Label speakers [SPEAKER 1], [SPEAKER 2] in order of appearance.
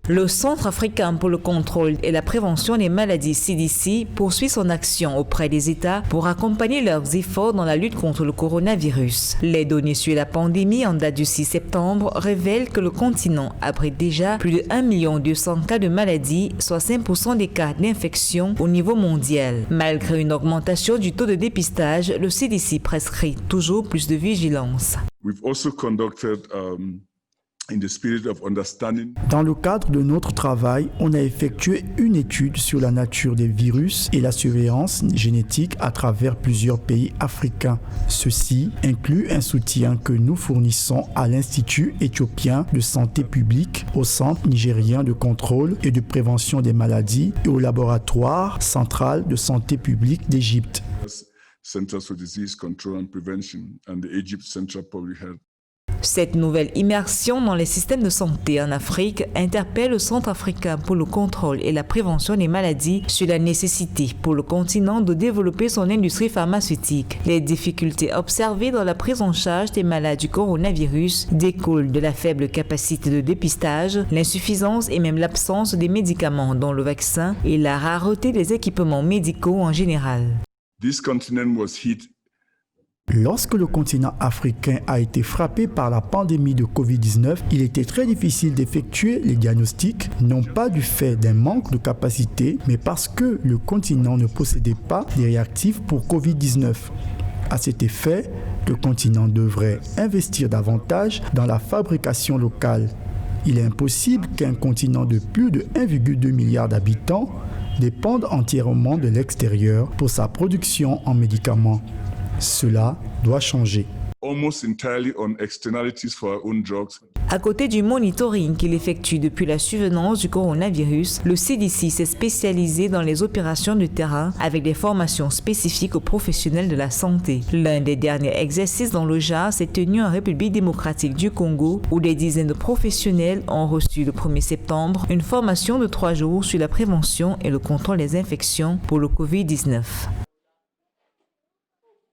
[SPEAKER 1] Le Centre africain pour le contrôle et la prévention des maladies CDC poursuit son action auprès des États pour accompagner leurs efforts dans la lutte contre le coronavirus. Les données sur la pandémie en date du 6 septembre révèlent que le continent abrite déjà plus de 1 200 000 cas de maladie, soit 5% des cas d'infection au niveau mondial. Malgré une augmentation du taux de dépistage, le CDC prescrit toujours plus de vigilance.
[SPEAKER 2] Dans le cadre de notre travail, on a effectué une étude sur la nature des virus et la surveillance génétique à travers plusieurs pays africains. Ceci inclut un soutien que nous fournissons à l'Institut éthiopien de santé publique, au Centre nigérien de contrôle et de prévention des maladies et au laboratoire central de santé publique d'Égypte.
[SPEAKER 1] Cette nouvelle immersion dans les systèmes de santé en Afrique interpelle le Centre africain pour le contrôle et la prévention des maladies sur la nécessité pour le continent de développer son industrie pharmaceutique. Les difficultés observées dans la prise en charge des malades du coronavirus découlent de la faible capacité de dépistage, l'insuffisance et même l'absence des médicaments dont le vaccin et la rareté des équipements médicaux en général.
[SPEAKER 2] Lorsque le continent africain a été frappé par la pandémie de Covid-19, il était très difficile d'effectuer les diagnostics, non pas du fait d'un manque de capacité, mais parce que le continent ne possédait pas des réactifs pour Covid-19. À cet effet, le continent devrait investir davantage dans la fabrication locale. Il est impossible qu'un continent de plus de 1,2 milliard d'habitants dépende entièrement de l'extérieur pour sa production en médicaments. Cela doit changer.
[SPEAKER 1] À côté du monitoring qu'il effectue depuis la survenance du coronavirus, le CDC s'est spécialisé dans les opérations de terrain avec des formations spécifiques aux professionnels de la santé. L'un des derniers exercices dans le genre s'est tenu en République démocratique du Congo, où des dizaines de professionnels ont reçu le 1er septembre une formation de 3 jours sur la prévention et le contrôle des infections pour le Covid-19.